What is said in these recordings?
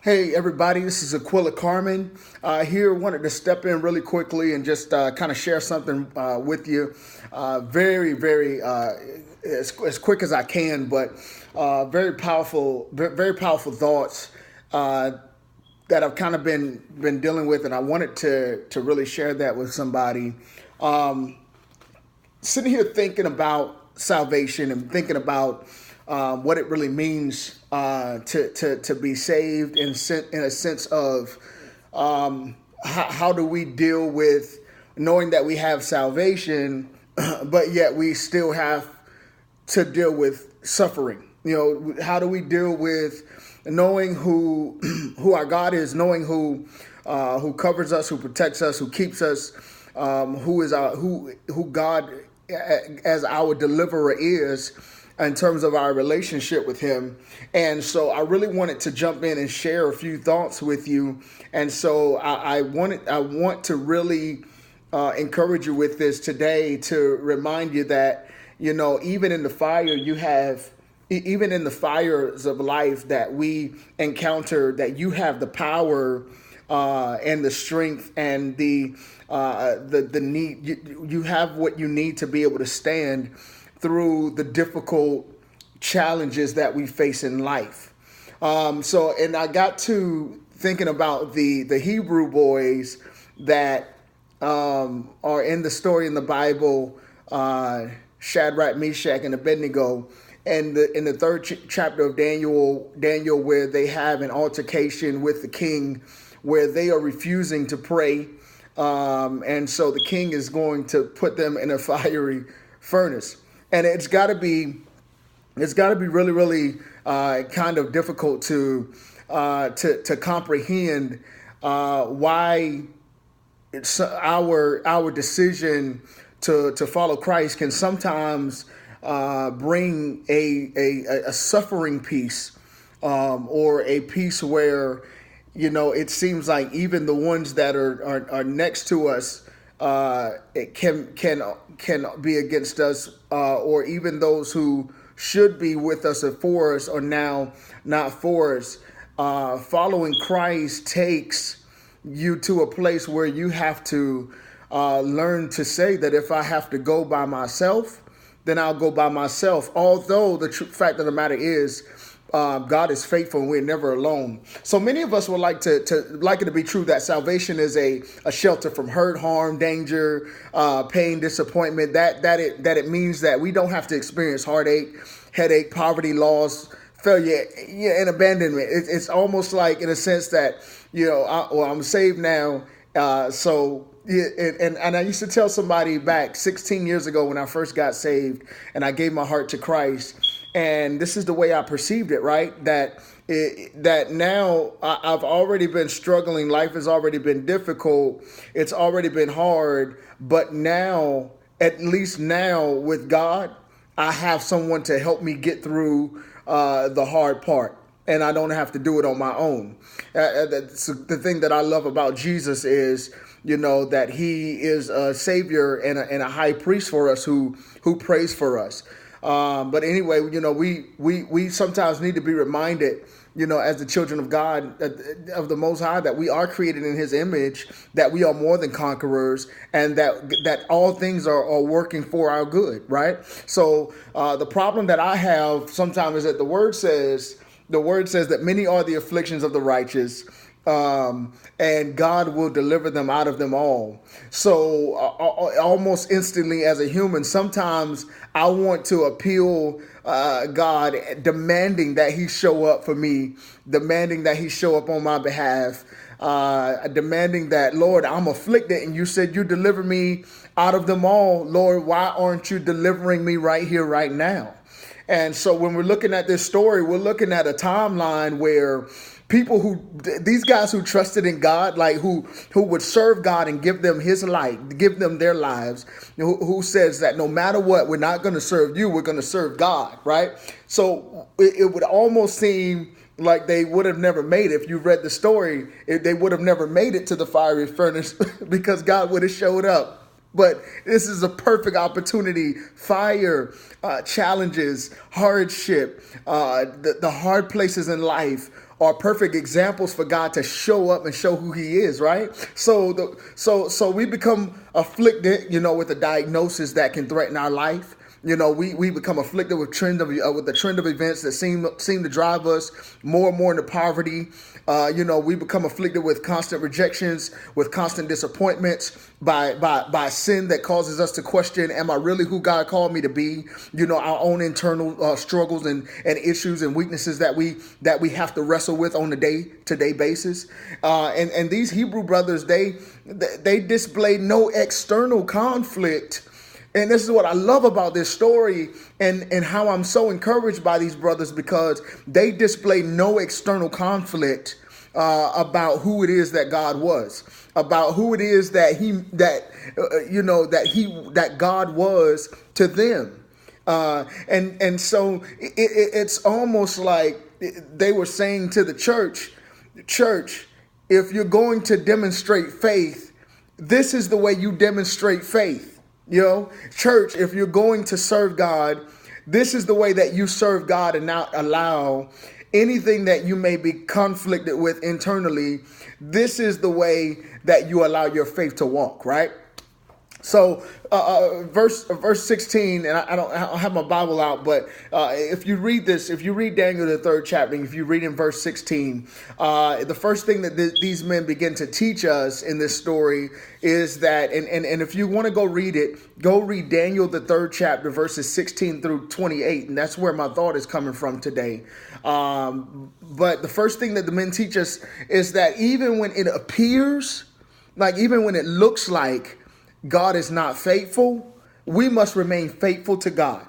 Hey everybody, this is Aquila Carmen. Here, wanted to step in really quickly and just kind of share something with you. As quick as I can, but very powerful thoughts that I've kind of been dealing with, and I wanted to really share that with somebody. Sitting here thinking about salvation and thinking about what it really means to be saved in a sense of how do we deal with knowing that we have salvation, but yet we still have to deal with suffering. How do we deal with knowing who who our God is, knowing who covers us, who protects us, who keeps us, who God as our deliverer is in terms of our relationship with him. And so I really wanted to jump in and share a few thoughts with you. And so I want to really encourage you with this today, to remind you that, even in the fire even in the fires of life that we encounter, that you have the power and the strength and the need. You have what you need to be able to stand through the difficult challenges that we face in life. And I got to thinking about the Hebrew boys that are in the story in the Bible, Shadrach, Meshach, and Abednego, and in the third chapter of Daniel, where they have an altercation with the king, where they are refusing to pray, and so the king is going to put them in a fiery furnace. And it's got to be really, really kind of difficult to comprehend why it's our decision to follow Christ can sometimes bring a suffering peace, or a peace where it seems like even the ones that are next to us it can be against us, or even those who should be with us or for us are now not for us. Following Christ takes you to a place where you have to learn to say that if I have to go by myself, then I'll go by myself. Although the fact of the matter is, God is faithful and we're never alone. So many of us would like it to be true that salvation is a shelter from hurt, harm, danger, pain, disappointment. That it means that we don't have to experience heartache, headache, poverty, loss, failure, and abandonment. It's almost like, in a sense, that I'm saved now. And I used to tell somebody back 16 years ago when I first got saved and I gave my heart to Christ. And this is the way I perceived it, right? That now I've already been struggling. Life has already been difficult. It's already been hard. But now, at least now with God, I have someone to help me get through the hard part. And I don't have to do it on my own. That's the thing that I love about Jesus is, that he is a savior and a high priest for us who prays for us. But anyway, we sometimes need to be reminded, as the children of God, of the Most High, that we are created in his image, that we are more than conquerors, and that all things are working for our good, right? So the problem that I have sometimes is that the word says that many are the afflictions of the righteous, and God will deliver them out of them all. So almost instantly, as a human, sometimes I want to appeal God, demanding that he show up for me, demanding that he show up on my behalf, demanding that, Lord, I'm afflicted and you said you deliver me out of them all. Lord, why aren't you delivering me right here, right now? And so when we're looking at this story, we're looking at a timeline where these guys who trusted in God, like who would serve God and give them his life, give them their lives, who says that no matter what, we're not going to serve you, we're going to serve God, right? So it would almost seem like they would have never made it. If you read the story, they would have never made it to the fiery furnace because God would have showed up. But this is a perfect opportunity. Fire, challenges, hardship, the hard places in life are perfect examples for God to show up and show who He is, right? So we become afflicted, with a diagnosis that can threaten our life. We become afflicted with the trend of events that seem to drive us more and more into poverty. We become afflicted with constant rejections, with constant disappointments by sin that causes us to question, am I really who God called me to be? Our own internal struggles and issues and weaknesses that we have to wrestle with on a day-to-day basis. And these Hebrew brothers, they displayed no external conflict. And this is what I love about this story and how I'm so encouraged by these brothers, because they display no external conflict about who it is that God was, about who it is that that God was to them. So it's almost like they were saying to the church, if you're going to demonstrate faith, this is the way you demonstrate faith. Church, if you're going to serve God, this is the way that you serve God and not allow anything that you may be conflicted with internally. This is the way that you allow your faith to walk, right? So verse 16, and I don't have my Bible out, but if you read Daniel, the third chapter, if you read in verse 16, the first thing that these men begin to teach us in this story is that, and if you want to go read Daniel, the third chapter, verses 16 through 28, and that's where my thought is coming from today. But the first thing that the men teach us is that even when it appears, even when it looks like God is not faithful, we must remain faithful to God.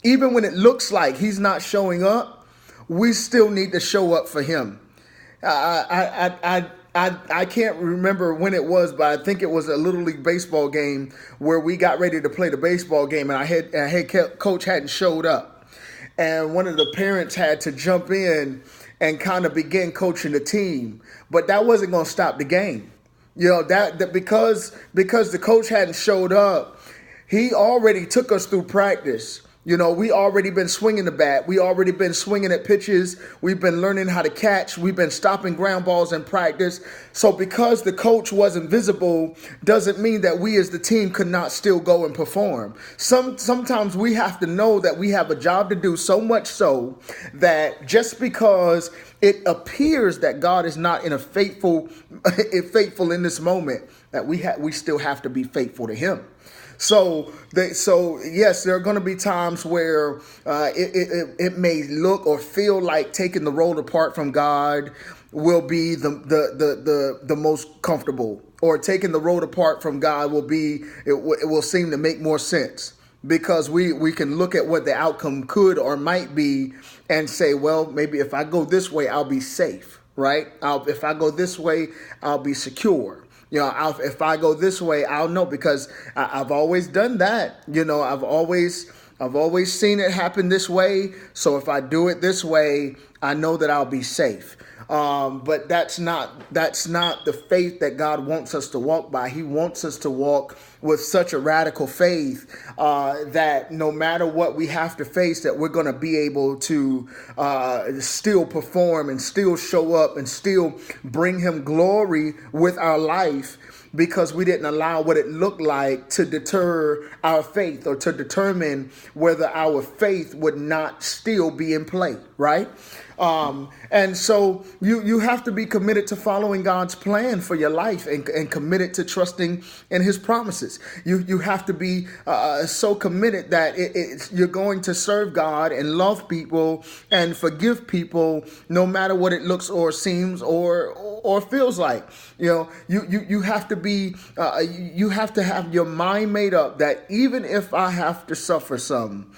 Even when it looks like He's not showing up, we still need to show up for Him. I can't remember when it was, but I think it was a Little League baseball game where we got ready to play the baseball game, and our head coach hadn't showed up. And one of the parents had to jump in and kind of begin coaching the team. But that wasn't going to stop the game. That because the coach hadn't showed up, he already took us through practice. We already been swinging the bat. We already been swinging at pitches. We've been learning how to catch. We've been stopping ground balls in practice. So because the coach wasn't visible doesn't mean that we as the team could not still go and perform. Sometimes we have to know that we have a job to do, so much so that just because it appears that God is not faithful in this moment, that we still have to be faithful to Him. So yes, there are going to be times where it may look or feel like taking the role apart from God will be the most comfortable, or taking the road apart from God it will seem to make more sense, because we can look at what the outcome could or might be and say, well, maybe if I go this way, I'll be safe, right? If I go this way, I'll be secure. If I go this way, I'll know, because I've always done that. I've always seen it happen this way. So if I do it this way, I know that I'll be safe. But that's not the faith that God wants us to walk by. He wants us to walk with such a radical faith that no matter what we have to face, that we're going to be able to still perform and still show up and still bring Him glory with our life, because we didn't allow what it looked like to deter our faith, or to determine whether our faith would not still be in play, right? And so you have to be committed to following God's plan for your life, and committed to trusting in His promises. You have to be so committed that you're going to serve God and love people and forgive people, no matter what it looks or seems or feels like. You have to be you have to have your mind made up that even if I have to suffer some,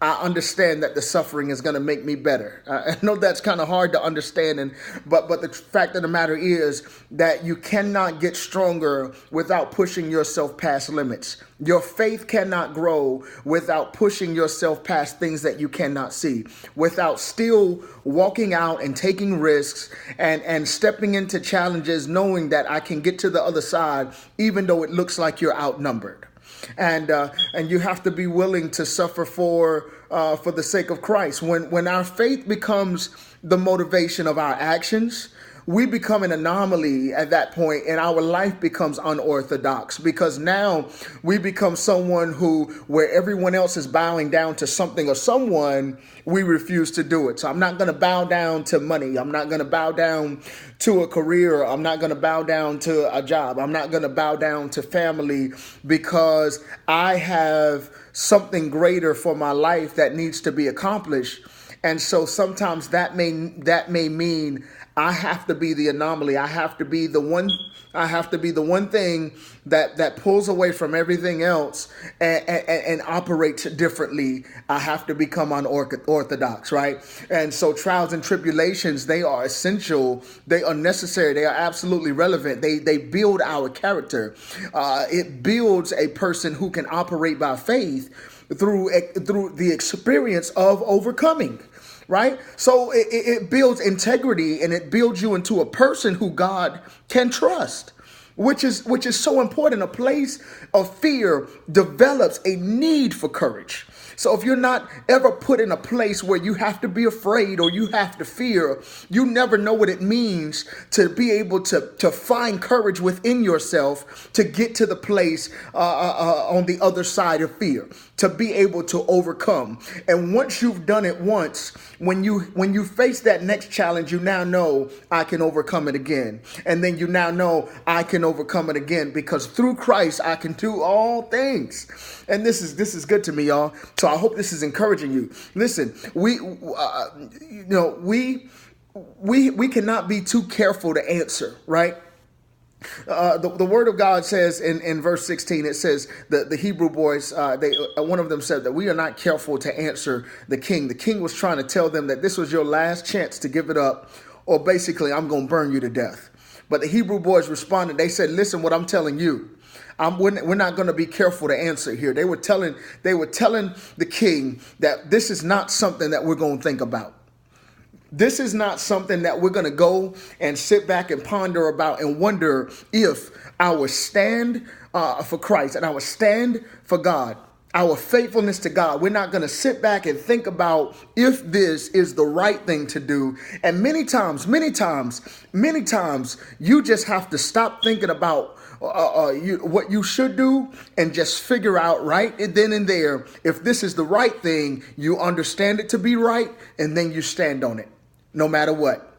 I understand that the suffering is going to make me better. I know that's kind of hard to understand, but the fact of the matter is that you cannot get stronger without pushing yourself past limits. Your faith cannot grow without pushing yourself past things that you cannot see, without still walking out and taking risks and stepping into challenges, knowing that I can get to the other side, even though it looks like you're outnumbered. And you have to be willing to suffer for the sake of Christ. When our faith becomes the motivation of our actions, we become an anomaly at that point, and our life becomes unorthodox, because now we become someone who, where everyone else is bowing down to something or someone, we refuse to do it. So I'm not going to bow down to money. I'm not going to bow down to a career. I'm not going to bow down to a job. I'm not going to bow down to family, because I have something greater for my life that needs to be accomplished. And so sometimes that may mean I have to be the anomaly. I have to be the one. I have to be the one thing that pulls away from everything else and operates differently. I have to become unorthodox, right? And so trials and tribulations, they are essential. They are necessary. They are absolutely relevant. They build our character. It builds a person who can operate by faith through the experience of overcoming. Right? So it builds integrity, and it builds you into a person who God can trust, which is so important. A place of fear develops a need for courage. So if you're not ever put in a place where you have to be afraid or you have to fear, you never know what it means to be able to find courage within yourself to get to the place on the other side of fear, to be able to overcome. And once you've done it once, when you face that next challenge, you now know I can overcome it again. And then you now know I can overcome it again, because through Christ I can do all things. And this is good to me, y'all. So I hope this is encouraging you. Listen, we cannot be too careful to answer, right? The word of God says in verse 16, it says the Hebrew boys, one of them said that we are not careful to answer the king. The king was trying to tell them that this was your last chance to give it up, or basically I'm going to burn you to death. But the Hebrew boys responded. They said, listen, what I'm telling you, we're not going to be careful to answer here. They were telling the king that this is not something that we're going to think about. This is not something that we're going to go and sit back and ponder about and wonder if our stand for Christ and our stand for God, our faithfulness to God, we're not going to sit back and think about if this is the right thing to do. And many times, you just have to stop thinking about what you should do and just figure out right then and there if this is the right thing. You understand it to be right, and then you stand on it no matter what.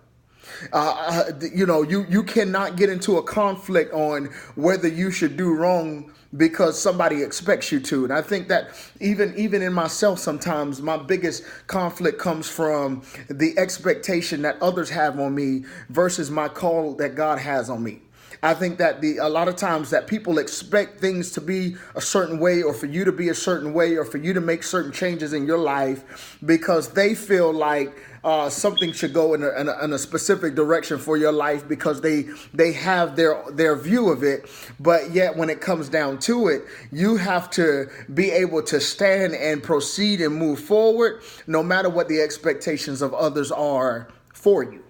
You cannot get into a conflict on whether you should do wrong because somebody expects you to. And I think that even in myself, sometimes my biggest conflict comes from the expectation that others have on me versus my call that God has on me. I think that a lot of times that people expect things to be a certain way, or for you to be a certain way, or for you to make certain changes in your life because they feel like something should go in a specific direction for your life because they have their view of it. But yet when it comes down to it, you have to be able to stand and proceed and move forward no matter what the expectations of others are for you.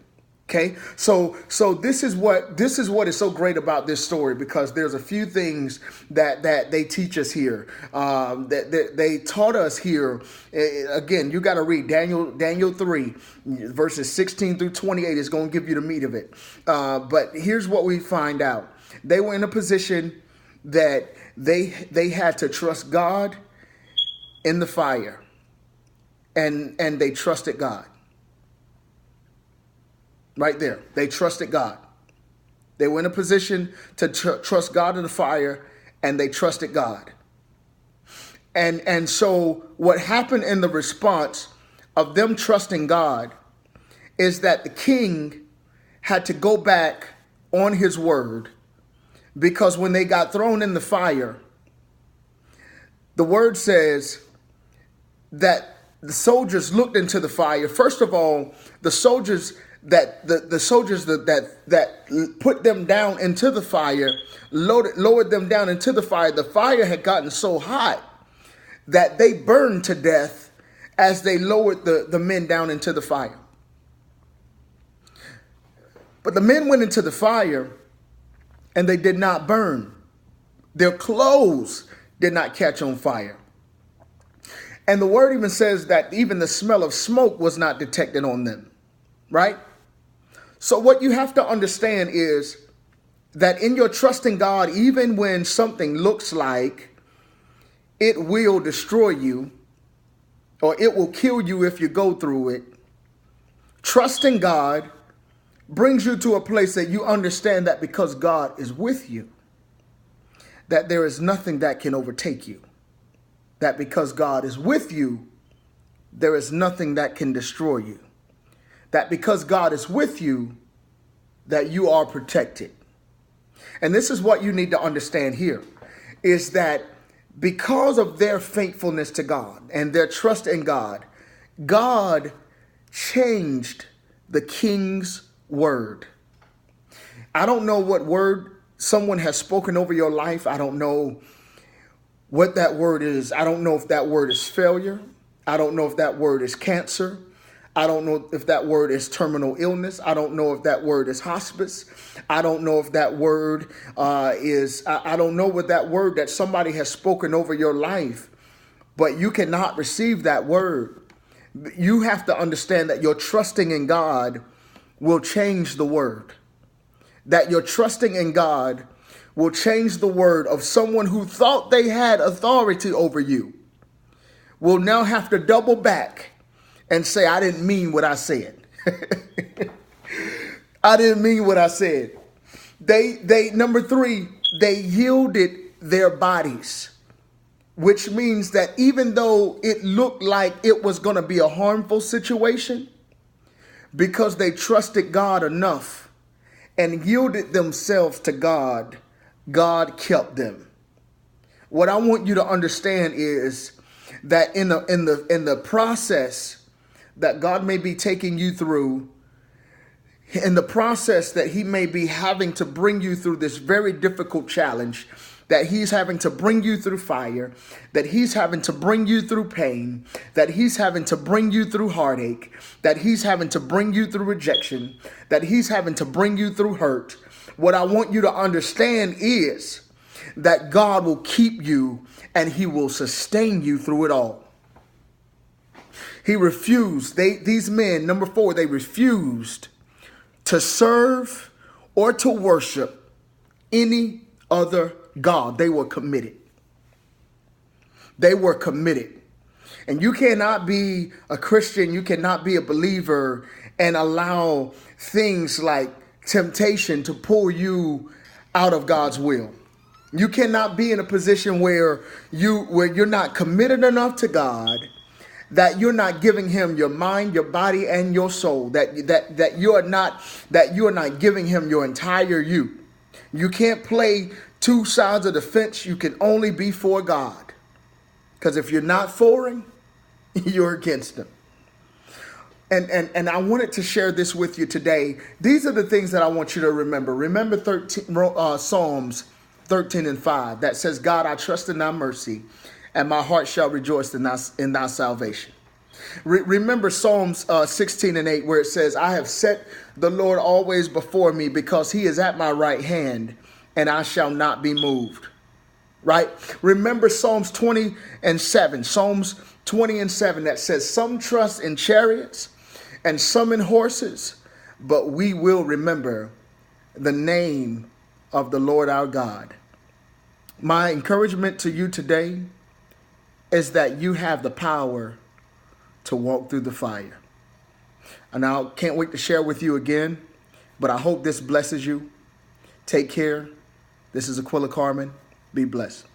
Okay, so this is what is so great about this story, because there's a few things that they teach us here, that they taught us here. Again, you got to read Daniel 3, verses 16 through 28 is going to give you the meat of it. But here's what we find out. They were in a position that they had to trust God in the fire, and they trusted God. Right there. They trusted God. They were in a position to trust God in the fire, and they trusted God. And so what happened in the response of them trusting God is that the king had to go back on his word, because when they got thrown in the fire, the word says that the soldiers looked into the fire, first of all, the soldiers that put them down into the fire, lowered them down into the fire. The fire had gotten so hot that they burned to death as they lowered the men down into the fire. But the men went into the fire and they did not burn. Their clothes did not catch on fire. And the word even says that even the smell of smoke was not detected on them, right? So what you have to understand is that in your trust in God, even when something looks like it will destroy you or it will kill you if you go through it, trusting God brings you to a place that you understand that because God is with you, that there is nothing that can overtake you. That because God is with you, there is nothing that can destroy you. That because God is with you, that you are protected. And this is what you need to understand here, is that because of their faithfulness to God and their trust in God, God changed the king's word. I don't know what word someone has spoken over your life. I don't know what that word is. I don't know if that word is failure. I don't know if that word is cancer. I don't know if that word is terminal illness. I don't know if that word is hospice. I don't know if that word I don't know what that word that somebody has spoken over your life, but you cannot receive that word. You have to understand that your trusting in God will change the word. That your trusting in God will change the word of someone who thought they had authority over you, will now have to double back and say, I didn't mean what I said. I didn't mean what I said. Number three, they yielded their bodies, which means that even though it looked like it was going to be a harmful situation, because they trusted God enough and yielded themselves to God, God kept them. What I want you to understand is that in the process that God may be taking you through, in the process that he may be having to bring you through this very difficult challenge, that he's having to bring you through fire, that he's having to bring you through pain, that he's having to bring you through heartache, that he's having to bring you through rejection, that he's having to bring you through hurt. What I want you to understand is that God will keep you and he will sustain you through it all. He refused, these men, number four, they refused to serve or to worship any other God. They were committed. They were committed. And you cannot be a Christian, you cannot be a believer and allow things like temptation to pull you out of God's will. You cannot be in a position where you're not committed enough to God, that you're not giving him your mind, your body, and your soul, that you are not giving him your entire you. You can't play two sides of the fence. You can only be for God. Because if you're not for him, you're against him. And I wanted to share this with you today. These are the things that I want you to remember. Remember Psalms 13:5 that says, God, I trust in thy mercy, and my heart shall rejoice in thy salvation. Remember Psalms 16:8, where it says, I have set the Lord always before me, because he is at my right hand, and I shall not be moved. Right? Remember Psalms 20:7, Psalms 20:7 that says, some trust in chariots and some in horses, but we will remember the name of the Lord our God. My encouragement to you today is that you have the power to walk through the fire. And I can't wait to share with you again, but I hope this blesses you. Take care. This is Aquila Carmen. Be blessed.